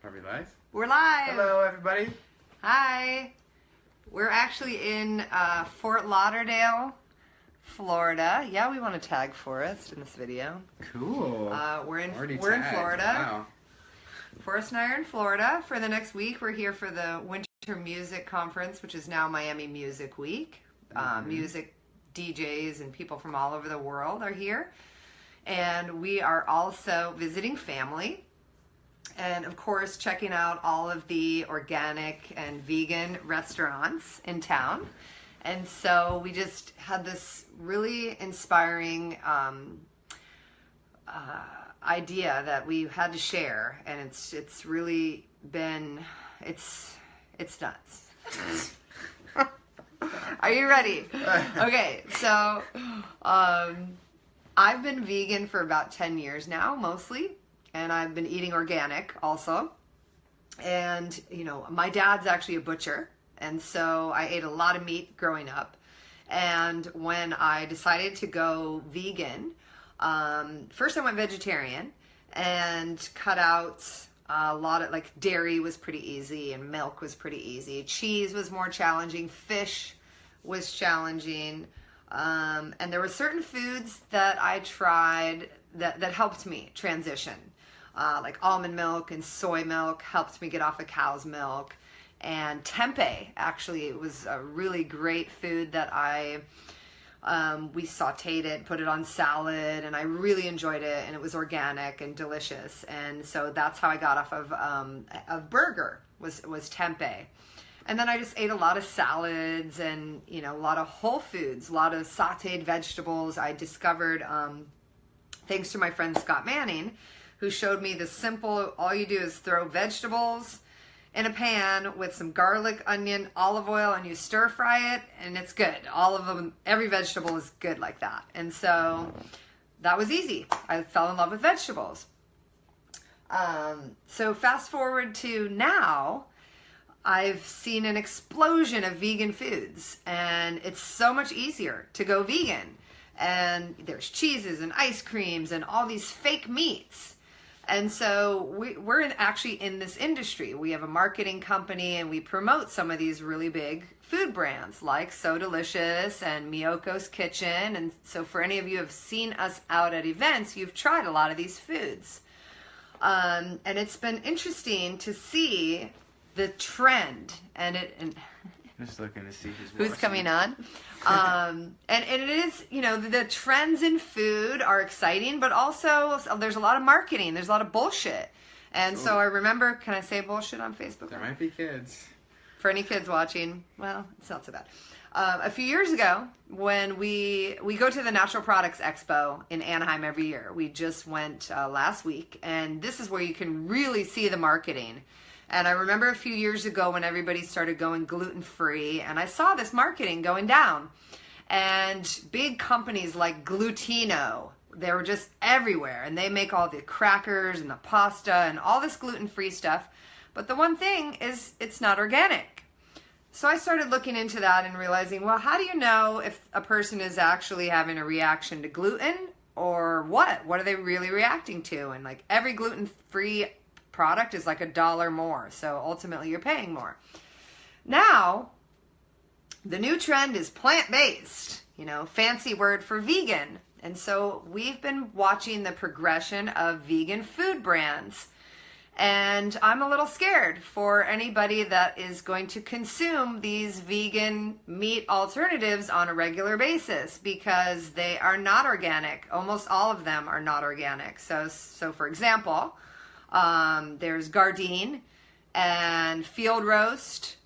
Are we live? We're live. Hello, everybody. Hi. We're actually in Fort Lauderdale, Florida. Yeah, we want to tag Forrest in this video. Cool. We're in Already Florida. Wow. Forrest and I are in Florida for the next week. We're here for the Winter Music Conference, which is now Miami Music Week. Music DJs and people from all over the world are here. And we are also visiting family. And of course, checking out all of the organic and vegan restaurants in town. And so we just had this really inspiring idea that we had to share, and it's really been it's nuts. Are you ready? Okay, so I've been vegan for about 10 years now, mostly. And I've been eating organic also. And, you know, my dad's actually a butcher. And so I ate a lot of meat growing up. And when I decided to go vegan, first I went vegetarian and cut out a lot of, like, dairy was pretty easy and milk was pretty easy. Cheese was more challenging. Fish was challenging. And there were certain foods that I tried that helped me transition. Like almond milk and soy milk helped me get off of cow's milk. And tempeh actually was a really great food that we sauteed it, put it on salad, and I really enjoyed it, and it was organic and delicious. And so that's how I got off of burger was tempeh. And then I just ate a lot of salads and, you know, a lot of whole foods, a lot of sauteed vegetables. I discovered, thanks to my friend Scott Manning, who showed me the simple, all you do is throw vegetables in a pan with some garlic, onion, olive oil, and you stir fry it, and it's good. All of them, every vegetable is good like that. And so that was easy. I fell in love with vegetables. So fast forward to now, I've seen an explosion of vegan foods, and it's so much easier to go vegan. And there's cheeses and ice creams and all these fake meats. And so we're actually in this industry. We have a marketing company, and we promote some of these really big food brands like So Delicious and Miyoko's Kitchen. And so for any of you who have seen us out at events, you've tried a lot of these foods. And it's been interesting to see the trend, and Just looking to see who's coming on. And it is, you know, the trends in food are exciting, but also there's a lot of marketing. There's a lot of bullshit. And so I remember, can I say bullshit on Facebook? There might be kids. For any kids watching, well, it's not so bad. A few years ago, when we go to the Natural Products Expo in Anaheim every year. We just went last week, and this is where you can really see the marketing. And I remember a few years ago when everybody started going gluten-free, and I saw this marketing going down. And big companies like Glutino, they were just everywhere. And they make all the crackers and the pasta and all this gluten-free stuff. But the one thing is it's not organic. So I started looking into that and realizing, well, how do you know if a person is actually having a reaction to gluten or what? What are they really reacting to? And like every gluten-free product is like $1 more, so ultimately you're paying more. Now, the new trend is plant-based, you know, fancy word for vegan. And so we've been watching the progression of vegan food brands. And I'm a little scared for anybody that is going to consume these vegan meat alternatives on a regular basis, because they are not organic. Almost all of them are not organic. So for example, there's Gardein and Field Roast,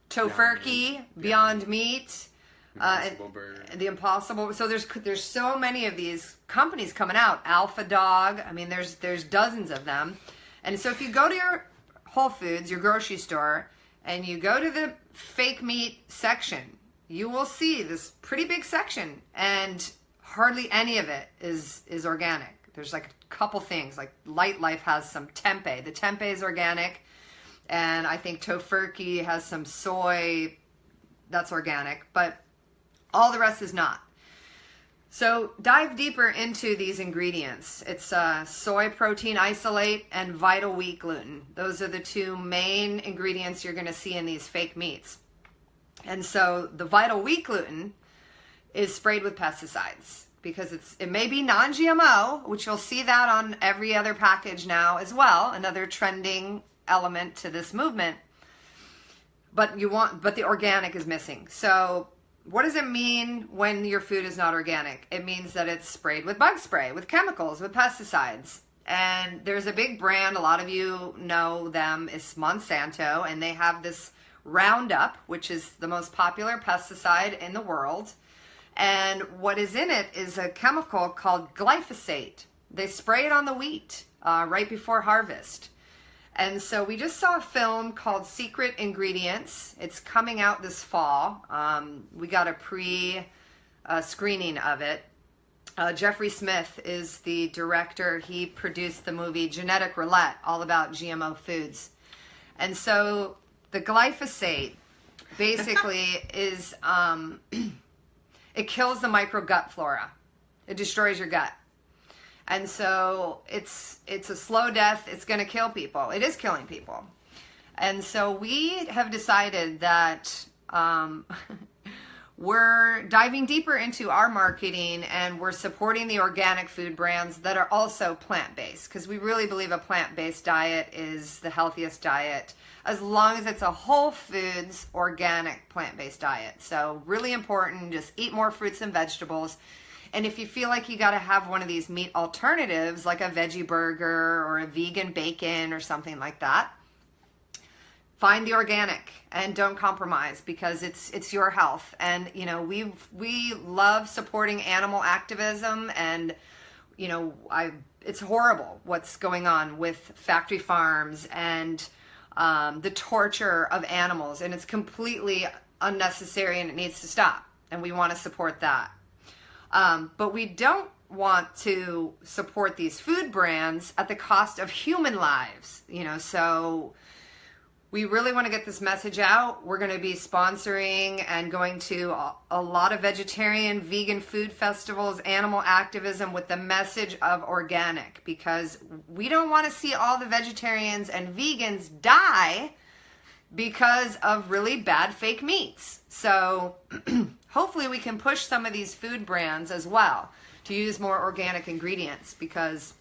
Tofurky, Beyond Meat, Impossible Burger. The Impossible. So there's so many of these companies coming out. Alpha Dog. I mean, there's dozens of them. And so if you go to your Whole Foods, your grocery store, and you go to the fake meat section, you will see this pretty big section, and hardly any of it is organic. There's like a couple things, like Light Life has some tempeh. The tempeh is organic, and I think Tofurky has some soy that's organic, but all the rest is not. So dive deeper into these ingredients. It's soy protein isolate and vital wheat gluten. Those are the two main ingredients you're going to see in these fake meats. And so the vital wheat gluten is sprayed with pesticides because it may be non-GMO, which you'll see that on every other package now as well, another trending element to this movement. But the organic is missing. So what does it mean when your food is not organic? It means that it's sprayed with bug spray, with chemicals, with pesticides. And there's a big brand, a lot of you know them, is Monsanto, and they have this Roundup, which is the most popular pesticide in the world. And what is in it is a chemical called glyphosate. They spray it on the wheat right before harvest. And so we just saw a film called Secret Ingredients. It's coming out this fall. We got a pre-screening of it. Jeffrey Smith is the director. He produced the movie Genetic Roulette, all about GMO foods. And so the glyphosate basically is, it kills the micro gut flora. It destroys your gut. And so it's a slow death. It's going to kill people. It is killing people. And so we have decided that we're diving deeper into our marketing, and we're supporting the organic food brands that are also plant-based, because we really believe a plant-based diet is the healthiest diet as long as it's a whole foods, organic, plant-based diet. So really important, just eat more fruits and vegetables. And if you feel like you got to have one of these meat alternatives, like a veggie burger or a vegan bacon or something like that, find the organic and don't compromise, because it's your health. And you know, we love supporting animal activism, and you know, it's horrible what's going on with factory farms and the torture of animals, and it's completely unnecessary and it needs to stop, and we want to support that. But we don't want to support these food brands at the cost of human lives, you know, so we really want to get this message out. We're going to be sponsoring and going to a lot of vegetarian, vegan food festivals, animal activism with the message of organic, because we don't want to see all the vegetarians and vegans die because of really bad fake meats. So hopefully we can push some of these food brands as well to use more organic ingredients, because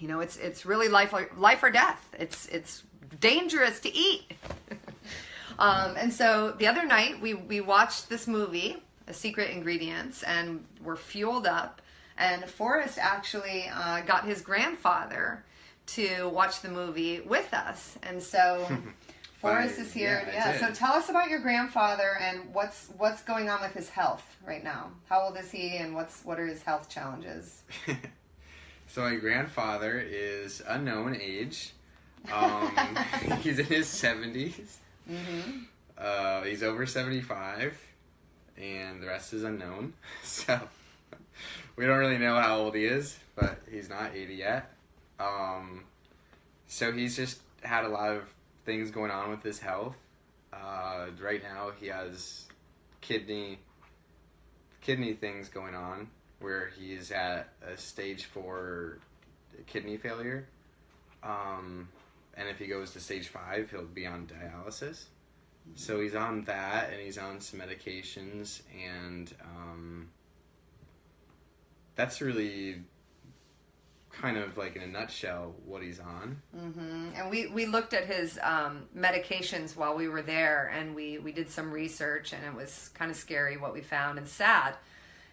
you know, it's really life or death. It's dangerous to eat. And so the other night we watched this movie, Secret Ingredients, and we're fueled up. And Forrest actually got his grandfather to watch the movie with us. And so Forrest is here. Yeah. So tell us about your grandfather and what's going on with his health right now. How old is he, and what are his health challenges? So my grandfather is unknown age. He's in his 70s. Mm-hmm. He's over 75, and the rest is unknown. So we don't really know how old he is, but he's not 80 yet. So he's just had a lot of things going on with his health. Right now he has kidney things going on, where he's at a stage 4 kidney failure. And if he goes to stage 5, he'll be on dialysis. So he's on that, and he's on some medications, and that's really kind of like, in a nutshell, what he's on. Mm-hmm. And we looked at his medications while we were there, and we did some research, and it was kind of scary what we found, and sad.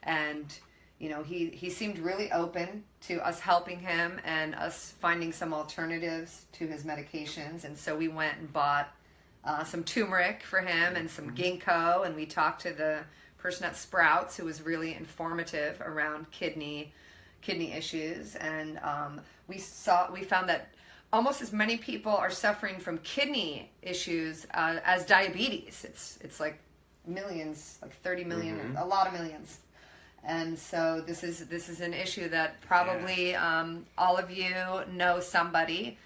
And you know, he seemed really open to us helping him and us finding some alternatives to his medications. And so we went and bought some turmeric for him and some ginkgo, and we talked to the person at Sprouts who was really informative around kidney issues. And we found that almost as many people are suffering from kidney issues as diabetes. It's like millions, like 30 million, a lot of millions. And so this is an issue that probably all of you know somebody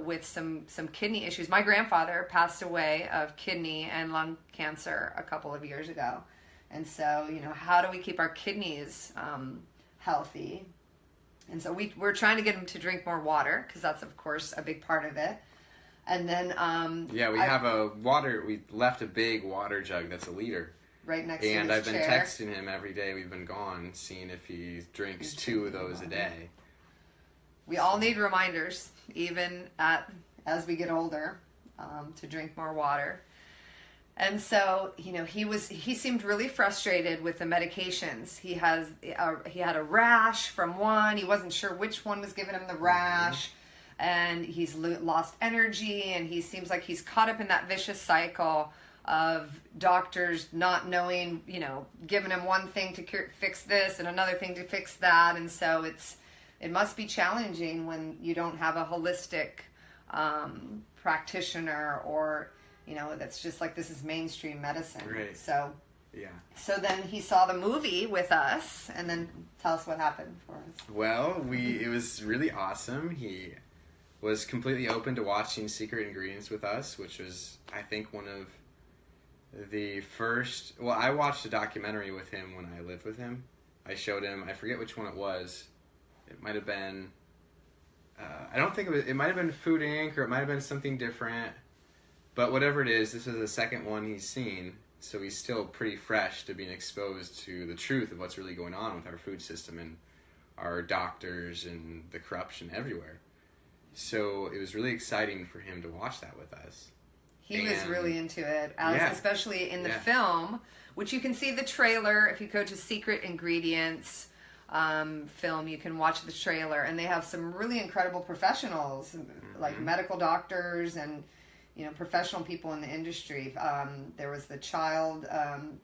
with some kidney issues. My grandfather passed away of kidney and lung cancer a couple of years ago. And so, how do we keep our kidneys healthy? And so we're trying to get him to drink more water, because that's, of course, a big part of it. And then... we left a big water jug that's a liter. Right next to his chair. And I've been chair. texting him every day we've been gone, seeing if he drinks 2 of those a day. We all need reminders, even as we get older, to drink more water. And so, he seemed really frustrated with the medications. He had a rash from one. He wasn't sure which one was giving him the rash. And he's lost energy, and he seems like he's caught up in that vicious cycle of doctors not knowing, giving him one thing to fix this and another thing to fix that. And so it must be challenging when you don't have a holistic practitioner, or that's just like, this is mainstream medicine. Right. So yeah. So then he saw the movie with us, and then tell us what happened for us. Well, it was really awesome. He was completely open to watching Secret Ingredients with us, which was, I think, one of the first... Well, I watched a documentary with him when I lived with him. I showed him, I forget which one it was. It might have been... I don't think it might have been Food Inc., or it might have been something different. But whatever it is, this is the second one he's seen. So he's still pretty fresh to being exposed to the truth of what's really going on with our food system and our doctors and the corruption everywhere. So it was really exciting for him to watch that with us. He was really into it, especially in the film, which you can see the trailer. If you go to Secret Ingredients film, you can watch the trailer. And they have some really incredible professionals, like medical doctors and professional people in the industry. There was the child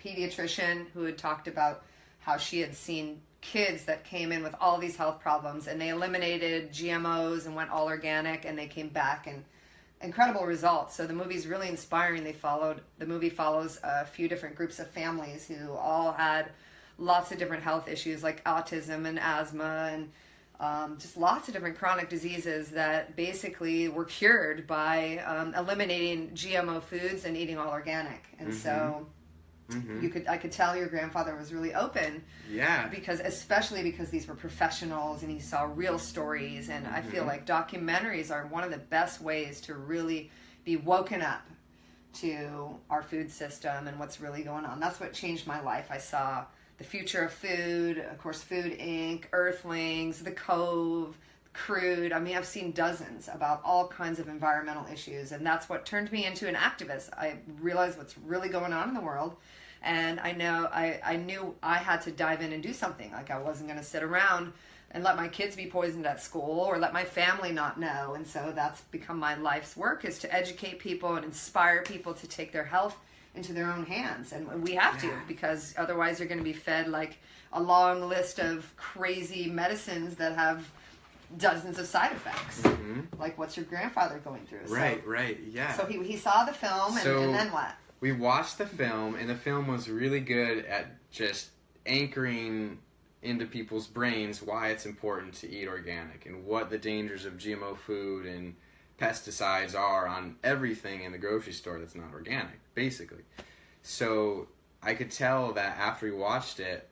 pediatrician who had talked about how she had seen kids that came in with all these health problems, and they eliminated GMOs and went all organic, and they came back, and incredible results. So the movie's really inspiring. The movie follows a few different groups of families who all had lots of different health issues, like autism and asthma and just lots of different chronic diseases that basically were cured by eliminating GMO foods and eating all organic. And so I could tell your grandfather was really open. Yeah. Especially because these were professionals and he saw real stories. And I feel like documentaries are one of the best ways to really be woken up to our food system and what's really going on. That's what changed my life. I saw The Future of Food, of course, Food Inc., Earthlings, The Cove, Crude. I mean, I've seen dozens about all kinds of environmental issues, and that's what turned me into an activist. I realized what's really going on in the world, and I knew I had to dive in and do something. Like, I wasn't going to sit around and let my kids be poisoned at school or let my family not know. And so that's become my life's work, is to educate people and inspire people to take their health into their own hands. And we have to, because otherwise you're going to be fed like a long list of crazy medicines that have dozens of side effects. Like what's your grandfather going through? Right, yeah. So he saw the film, and then what? We watched the film, and the film was really good at just anchoring into people's brains why it's important to eat organic and what the dangers of GMO food and pesticides are on everything in the grocery store that's not organic, basically. So I could tell that after we watched it,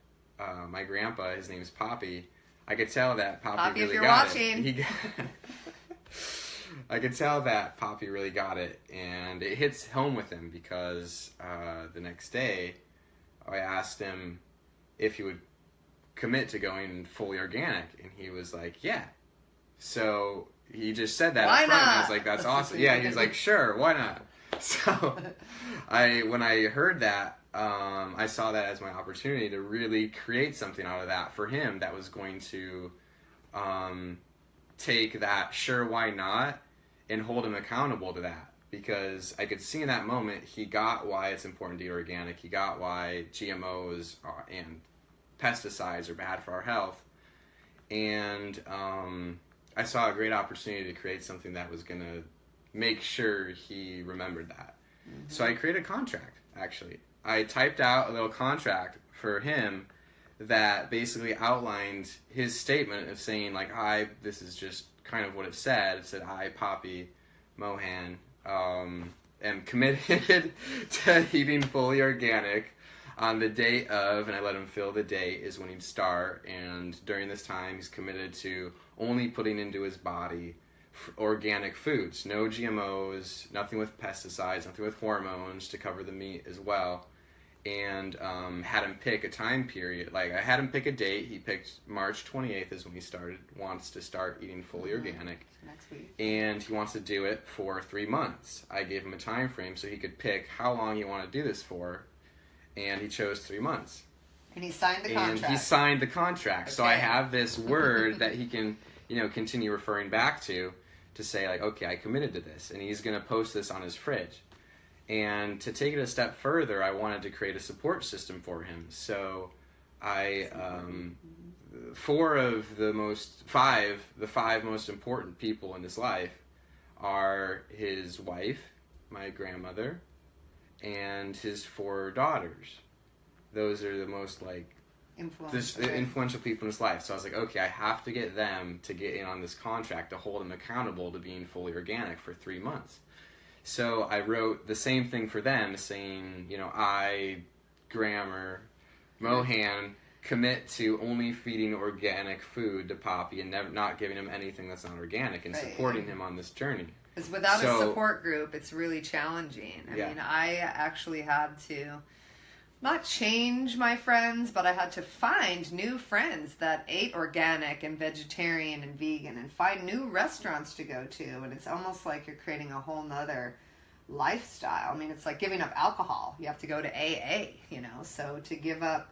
my grandpa, his name is Poppy, I could tell that Poppy really got it. I could tell that Poppy really got it, and it hits home with him because the next day I asked him if he would commit to going fully organic, and he was like, yeah. So he just said that Why up front, not? and I was like, that's awesome. Yeah, he was like, sure, why not? So when I heard that, I saw that as my opportunity to really create something out of that for him that was going to take that sure, why not, and hold him accountable to that. Because I could see in that moment, he got why it's important to eat organic. He got why GMOs and pesticides are bad for our health. And I saw a great opportunity to create something that was going to make sure he remembered that. So I created a contract, actually. I typed out a little contract for him that basically outlined his statement of saying, like, this is just kind of what it said. It said, I, Poppy Mohan, am committed to eating fully organic. on the day of, and I let him fill the date, is when he'd start. And during this time, he's committed to only putting into his body organic foods. No GMOs, nothing with pesticides, nothing with hormones to cover the meat as well. And had him pick a time period. Like, I had him pick a date. He picked March 28th is when he wants to start eating fully organic. Next week. And he wants to do it for 3 months. I gave him a time frame so he could pick how long he wanted to do this for. And he chose 3 months. And he signed the contract. And he signed the contract. Okay. So I have this word that he can, continue referring back to say, like, okay, I committed to this. And he's going to post this on his fridge. And to take it a step further, I wanted to create a support system for him. So I, the five most important people in his life are his wife, my grandmother, and his 4 daughters. Those are the most, influential people in his life. So I was like, okay, I have to get them to get in on this contract to hold him accountable to being fully organic for 3 months. So I wrote the same thing for them, saying, I, Grammer, Mohan, commit to only feeding organic food to Poppy and not giving him anything that's not organic, and supporting him on this journey. Because without a support group, it's really challenging. I mean, I actually had to not change my friends, but I had to find new friends that ate organic and vegetarian and vegan, and find new restaurants to go to. And it's almost like you're creating a whole nother lifestyle. I mean, it's like giving up alcohol. You have to go to AA, so to give up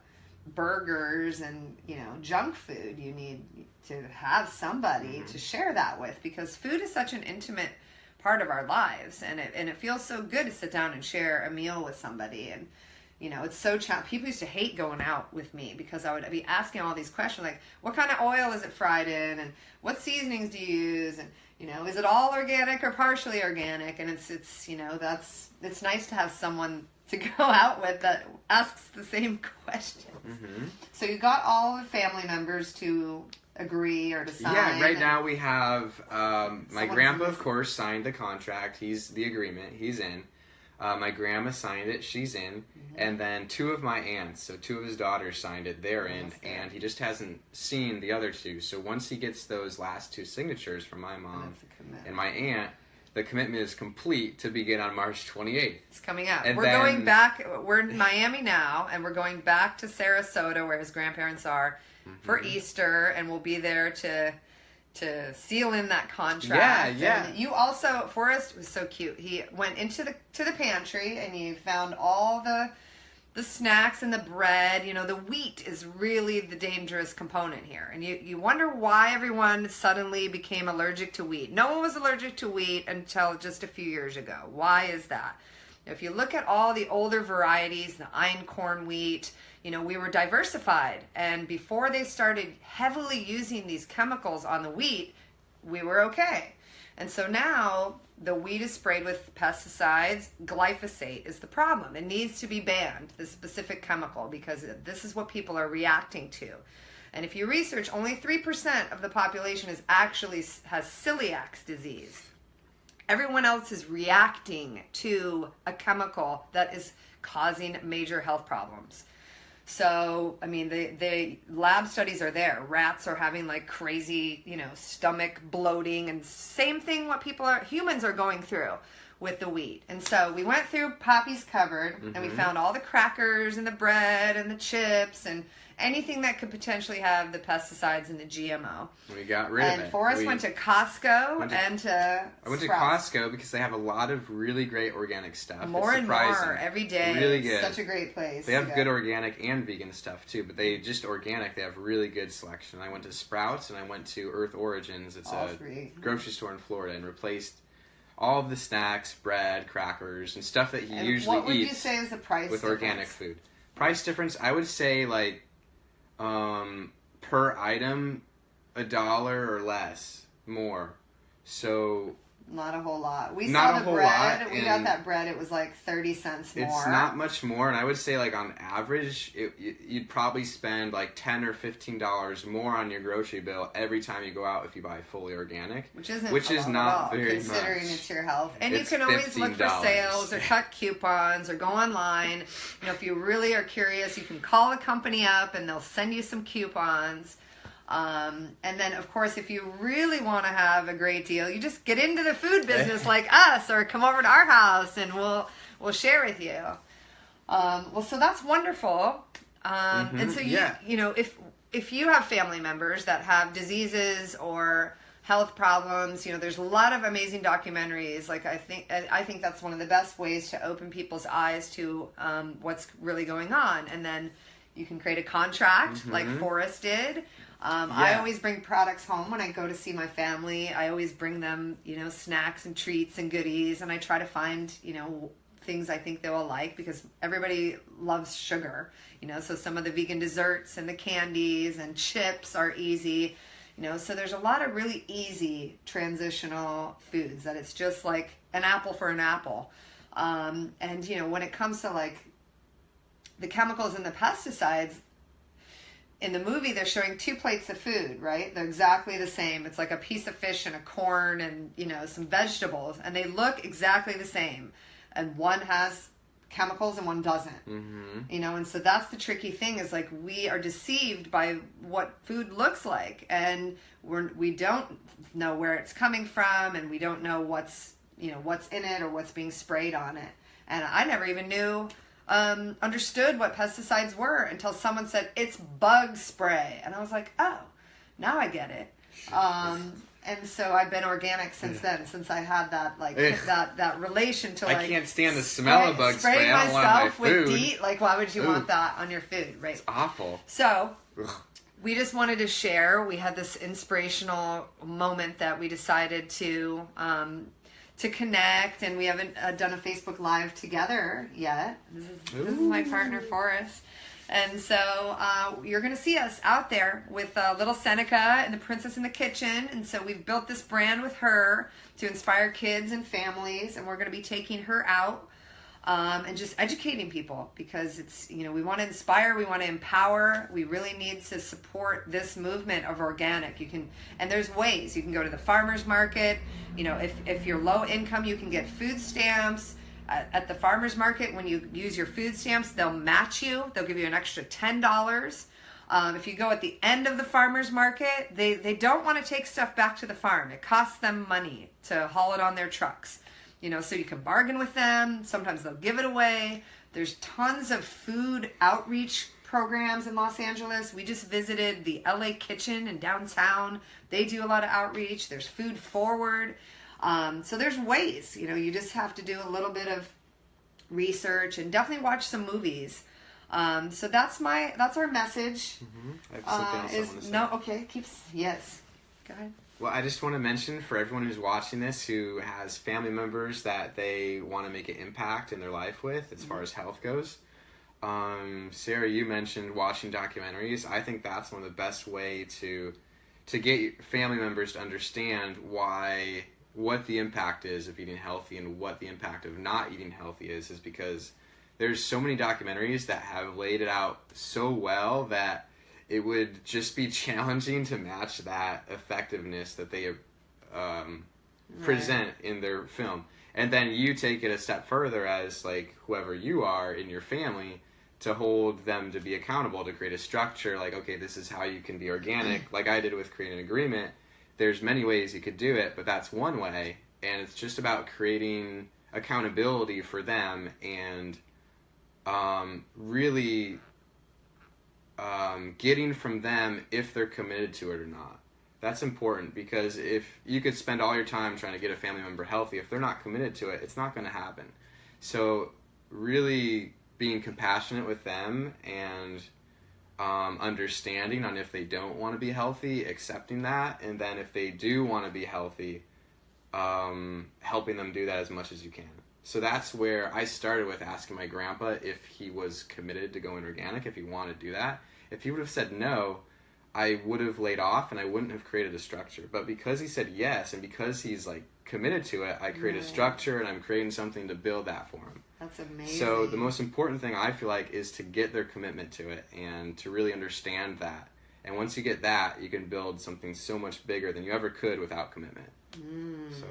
burgers and, junk food, you need to have somebody to share that with, because food is such an intimate part of our lives, and it feels so good to sit down and share a meal with somebody. And it's so people used to hate going out with me because I would be asking all these questions, like, what kind of oil is it fried in, and what seasonings do you use, and is it all organic or partially organic? And it's nice to have someone to go out with that asks the same questions. Mm-hmm. So you got all the family members to agree or to sign? Yeah, right now we have my grandpa, of course, signed the contract. He's the agreement. He's in. My grandma signed it. She's in. Mm-hmm. And then 2 of my aunts, so 2 of his daughters signed it. They're in. And he just hasn't seen the other 2. So once he gets those last 2 signatures from my mom and my aunt, the commitment is complete to begin on March 28th. It's coming out. We're going back. We're in Miami now, and we're going back to Sarasota, where his grandparents are, for Easter, and we'll be there to seal in that contract. Yeah. And you also, Forrest was so cute. He went into the pantry, and he found all the snacks and the bread. The wheat is really the dangerous component here. And you wonder why everyone suddenly became allergic to wheat. No one was allergic to wheat until just a few years ago. Why is that? If you look at all the older varieties, the einkorn wheat, we were diversified. And before they started heavily using these chemicals on the wheat, we were okay. And so now the wheat is sprayed with pesticides. Glyphosate is the problem. It needs to be banned, this specific chemical, because this is what people are reacting to. And if you research, only 3% of the population has celiac disease. Everyone else is reacting to a chemical that is causing major health problems. So, I mean, the lab studies are there. Rats are having like crazy, stomach bloating, and same thing what humans are going through with the wheat. And so we went through Poppy's cupboard, and we found all the crackers and the bread and the chips and anything that could potentially have the pesticides and the GMO. We got rid of it. And Forrest went to Costco I went to Costco because they have a lot of really great organic stuff. More and more every day. Really good. Such a great place. They have good organic and vegan stuff too, but they have really good selection. I went to Sprouts and I went to Earth Origins. It's grocery store in Florida, and replaced all of the snacks, bread, crackers, and stuff that he usually eats. What would you say is the price with difference? Organic food? Price difference, I would say per item, $1 or less more. So Not a whole lot. We Not saw a the whole bread. lot, We got that bread. It was like 30 cents more. It's not much more, and I would say like on average, you'd probably spend like $10 or $15 more on your grocery bill every time you go out if you buy fully organic, which is not very considering much. It's your health. And It's you can always look for $15. sales or cut coupons or go online. You know, if you really are curious, you can call a company up and they'll send you some coupons. And then, of course, if you really want to have a great deal, you just get into the food business like us, or come over to our house and we'll share with you. Well, so that's wonderful. And so you know, if you have family members that have diseases or health problems, you know, there's a lot of amazing documentaries. Like I think that's one of the best ways to open people's eyes to what's really going on. And then you can create a contract like Forrest did. I always bring products home when I go to see my family. I always bring them, you know, snacks and treats and goodies, and I try to find, you know, things I think they will like, because everybody loves sugar, you know, so some of the vegan desserts and the candies and chips are easy, you know, so there's a lot of really easy transitional foods that it's just like an apple for an apple. And, you know, when it comes to like the chemicals and the pesticides, in the movie, they're showing 2 plates of food, right? They're exactly the same. It's like a piece of fish and a corn and, you know, some vegetables. And they look exactly the same. And one has chemicals and one doesn't. You know, and so that's the tricky thing, is like we are deceived by what food looks like. And we don't know where it's coming from, and we don't know what's in it or what's being sprayed on it. And I never even understood what pesticides were until someone said it's bug spray, and I was like, oh, now I get it. And so I've been organic since then, since I had that that relation to like, I can't stand the smell of bug spray. Spraying I don't want myself my food with DEET. Like, why would you want that on your food, right? It's awful. So we just wanted to share. We had this inspirational moment that we decided to connect, and we haven't done a Facebook Live together yet. This is my partner, Forrest. And so you're going to see us out there with little Seneca and the Princess in the Kitchen. And so we've built this brand with her to inspire kids and families, and we're going to be taking her out and just educating people, because it's, you know, we want to inspire, we want to empower, we really need to support this movement of organic. You can, and there's ways. You can go to the farmer's market. You know, if you're low income, you can get food stamps. At the farmer's market, when you use your food stamps, they'll match you. They'll give you an extra $10. If you go at the end of the farmer's market, they don't want to take stuff back to the farm. It costs them money to haul it on their trucks. You know, so you can bargain with them. Sometimes they'll give it away. There's tons of food outreach programs in Los Angeles. We just visited the LA Kitchen in downtown. They do a lot of outreach. There's Food Forward. So there's ways, you know, you just have to do a little bit of research and definitely watch some movies. So that's our message. I have something else I want to say. No, okay, yes. Go ahead. Well, I just want to mention for everyone who's watching this who has family members that they want to make an impact in their life with as far as health goes. Sarah, you mentioned watching documentaries. I think that's one of the best way to get family members to understand what the impact is of eating healthy and what the impact of not eating healthy is because there's so many documentaries that have laid it out so well that it would just be challenging to match that effectiveness that they present in their film. And then you take it a step further as like whoever you are in your family to hold them to be accountable, to create a structure like, okay, this is how you can be organic, like I did with creating an agreement. There's many ways you could do it, but that's one way, and it's just about creating accountability for them and really getting from them if they're committed to it or not. That's important, because if you could spend all your time trying to get a family member healthy, if they're not committed to it, it's not going to happen. So really being compassionate with them and understanding on if they don't want to be healthy, accepting that, and then if they do want to be healthy, helping them do that as much as you can. So that's where I started with asking my grandpa if he was committed to going organic, if he wanted to do that. If he would have said no, I would have laid off and I wouldn't have created a structure. But because he said yes, and because he's like committed to it, I created a structure, and I'm creating something to build that for him. That's amazing. So the most important thing I feel like is to get their commitment to it and to really understand that. And once you get that, you can build something so much bigger than you ever could without commitment. So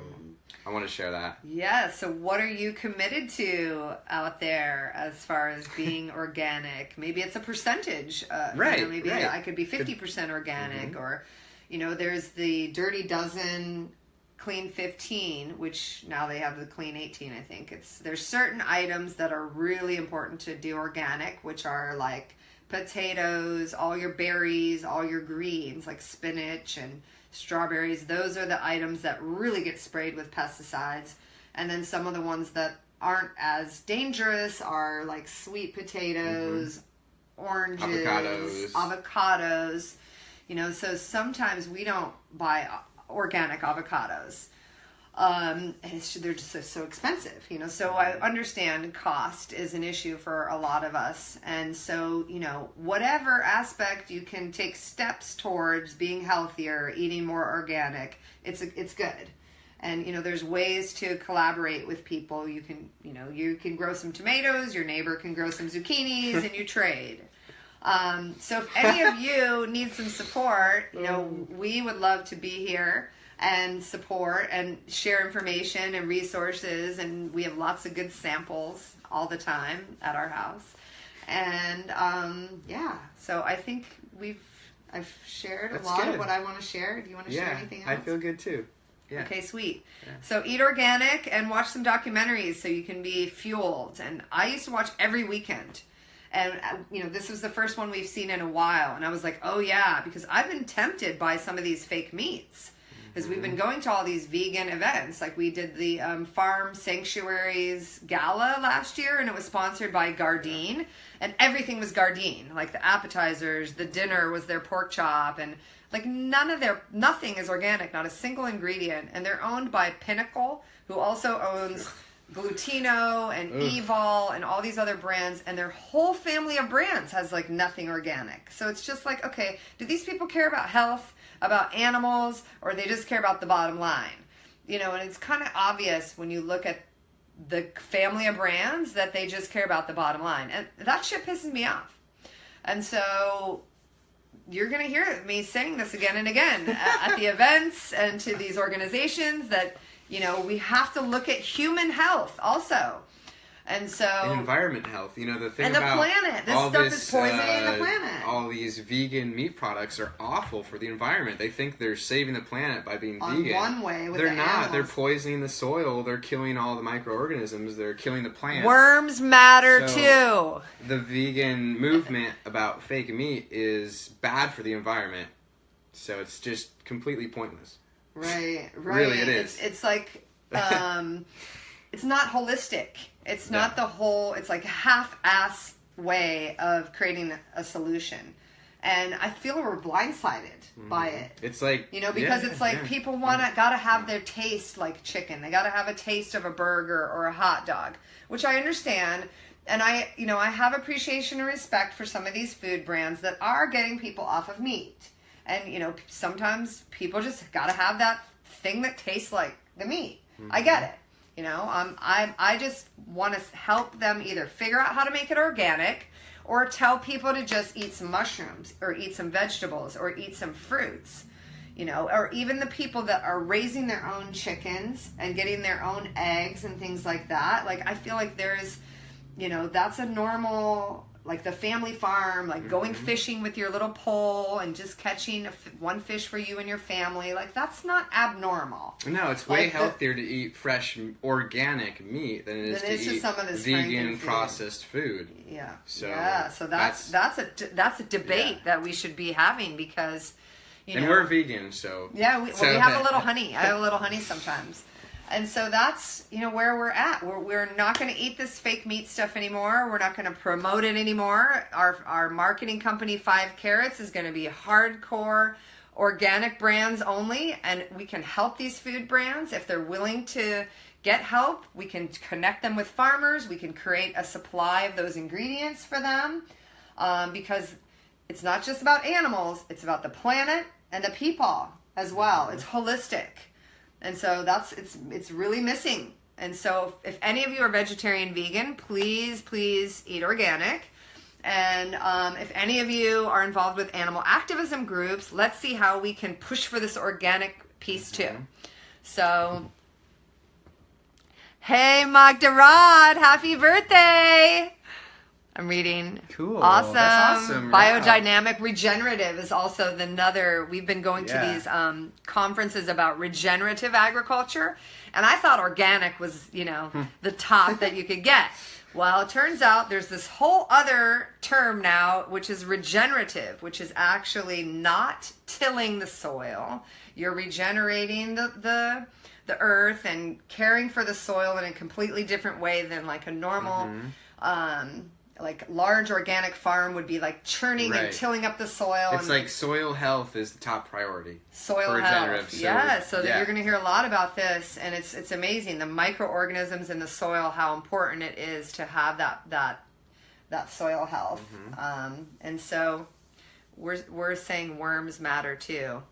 I want to share that. Yeah. So what are you committed to out there as far as being organic? Maybe it's a percentage. Right. You know, maybe right. I could be 50% organic, or, you know, there's the Dirty Dozen Clean 15, which now they have the Clean 18. I think there's certain items that are really important to do organic, which are like potatoes, all your berries, all your greens like spinach and strawberries. Those are the items that really get sprayed with pesticides. And then some of the ones that aren't as dangerous are like sweet potatoes, oranges, avocados. You know, so sometimes we don't buy organic avocados. And they're just so expensive, you know. So I understand cost is an issue for a lot of us. And so, you know, whatever aspect you can take steps towards being healthier, eating more organic, it's good. And, you know, there's ways to collaborate with people. You can grow some tomatoes, your neighbor can grow some zucchinis, and you trade. So if any of you need some support, you know, we would love to be here and support and share information and resources, and we have lots of good samples all the time at our house. And so I think I've shared a lot of what I want to share. Do you want to share anything else? I feel good too. Yeah. Okay, sweet. Yeah. So eat organic and watch some documentaries so you can be fueled. And I used to watch every weekend. And, you know, this was the first one we've seen in a while. And I was like, oh, yeah, because I've been tempted by some of these fake meats. Because we've been going to all these vegan events. Like we did the Farm Sanctuaries Gala last year, and it was sponsored by Gardein. And everything was Gardein. Like the appetizers, the dinner was their pork chop. And like nothing is organic, not a single ingredient. And they're owned by Pinnacle, who also owns Glutino and Evol and all these other brands, and their whole family of brands has like nothing organic. So it's just like, okay, do these people care about health, about animals, or they just care about the bottom line? You know, and it's kind of obvious when you look at the family of brands that they just care about the bottom line. And that shit pisses me off. And so you're going to hear me saying this again and again at the events and to these organizations that, you know, we have to look at human health also. And so... And environment health. You know, the thing and the about... planet. This stuff is poisoning the planet. All these vegan meat products are awful for the environment. They think they're saving the planet by being vegan. One way with they're the not. animals. They're poisoning the soil. They're killing all the microorganisms. They're killing the plants. Worms matter too. The vegan movement about fake meat is bad for the environment. So it's just completely pointless. Right. Really, it is. It's like... it's not holistic. It's not the whole, it's like a half-ass way of creating a solution. And I feel we're blindsided by it. It's like... You know, because it's like people gotta have their taste like chicken. They gotta have a taste of a burger or a hot dog, which I understand. And I have appreciation and respect for some of these food brands that are getting people off of meat. And, you know, sometimes people just gotta have that thing that tastes like the meat. I get it. You know, I just want to help them either figure out how to make it organic or tell people to just eat some mushrooms or eat some vegetables or eat some fruits, you know, or even the people that are raising their own chickens and getting their own eggs and things like that. Like, I feel like there's, you know, that's a normal... Like the family farm, like going fishing with your little pole and just catching one fish for you and your family. Like, that's not abnormal. No, it's way healthier to eat fresh, organic meat than it is to eat some of this vegan processed food. Yeah. So that's a debate that we should be having because, you know. And we're vegan, so. Yeah, we have a little honey. I have a little honey sometimes. And so that's, you know, where we're at. We're not going to eat this fake meat stuff anymore. We're not going to promote it anymore. Our marketing company, 5 Carrots, is going to be hardcore organic brands only. And we can help these food brands if they're willing to get help. We can connect them with farmers. We can create a supply of those ingredients for them. Because it's not just about animals, it's about the planet and the people as well. It's holistic. And so it's really missing. And so if any of you are vegetarian, vegan, please eat organic. And if any of you are involved with animal activism groups, let's see how we can push for this organic piece too. So, hey, Magda Rod, happy birthday! I'm reading. Cool. Awesome. That's awesome. Biodynamic regenerative is also another. We've been going to these conferences about regenerative agriculture, and I thought organic was, the top that you could get. Well, it turns out there's this whole other term now, which is regenerative, which is actually not tilling the soil. You're regenerating the earth and caring for the soil in a completely different way than like a normal, like large organic farm would be like churning and tilling up the soil. It's like soil health is the top priority. Soil health, so you're going to hear a lot about this, and it's amazing, the microorganisms in the soil, how important it is to have that soil health. And so we're saying worms matter too.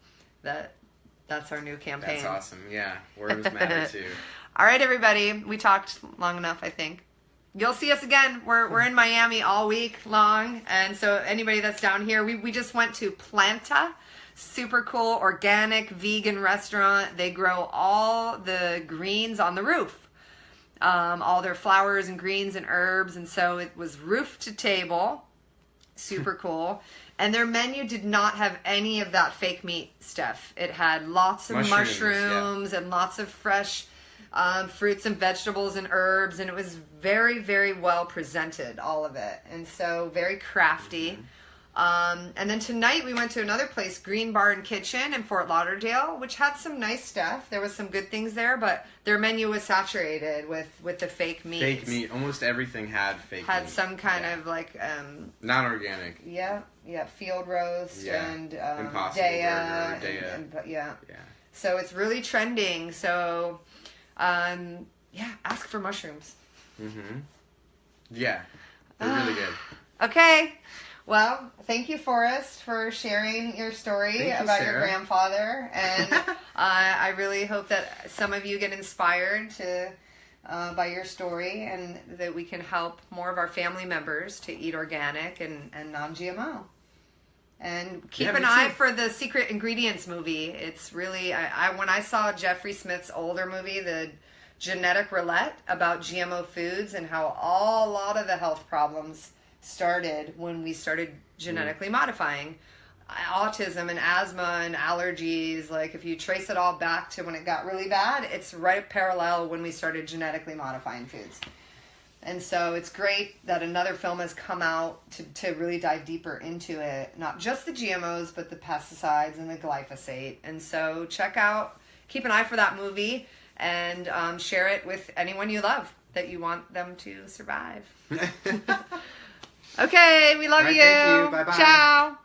That's our new campaign. That's awesome. Yeah, worms matter too. All right, everybody, we talked long enough, I think. You'll see us again. We're in Miami all week long. And so anybody that's down here, we just went to Planta, super cool organic vegan restaurant. They grow all the greens on the roof, all their flowers and greens and herbs. And so it was roof to table, super cool. And their menu did not have any of that fake meat stuff. It had lots of mushrooms and lots of fresh fruits and vegetables and herbs, and it was very, very well presented, all of it, and so very crafty. And then tonight we went to another place, Green Barn Kitchen in Fort Lauderdale, which had some nice stuff. There was some good things there, but their menu was saturated with the fake meat. Fake meat. Almost everything had fake meat. Had some kind of like not organic. Yeah, field roast and Impossible Burger, Daya. So it's really trending. So ask for mushrooms. Yeah, they're really good. Okay. Well, thank you, Forrest, for sharing your story about your grandfather. And I really hope that some of you get inspired by your story, and that we can help more of our family members to eat organic and non-GMO. And keep an eye for the Secret Ingredients movie. It's really, when I saw Jeffrey Smith's older movie, The Genetic Roulette, about GMO foods and how a lot of the health problems started when we started genetically modifying. Autism and asthma and allergies, like if you trace it all back to when it got really bad, it's right parallel when we started genetically modifying foods. And so it's great that another film has come out to really dive deeper into it. Not just the GMOs, but the pesticides and the glyphosate. And so keep an eye for that movie, and share it with anyone you love that you want them to survive. Okay, we love you. Thank you. Bye-bye. Ciao.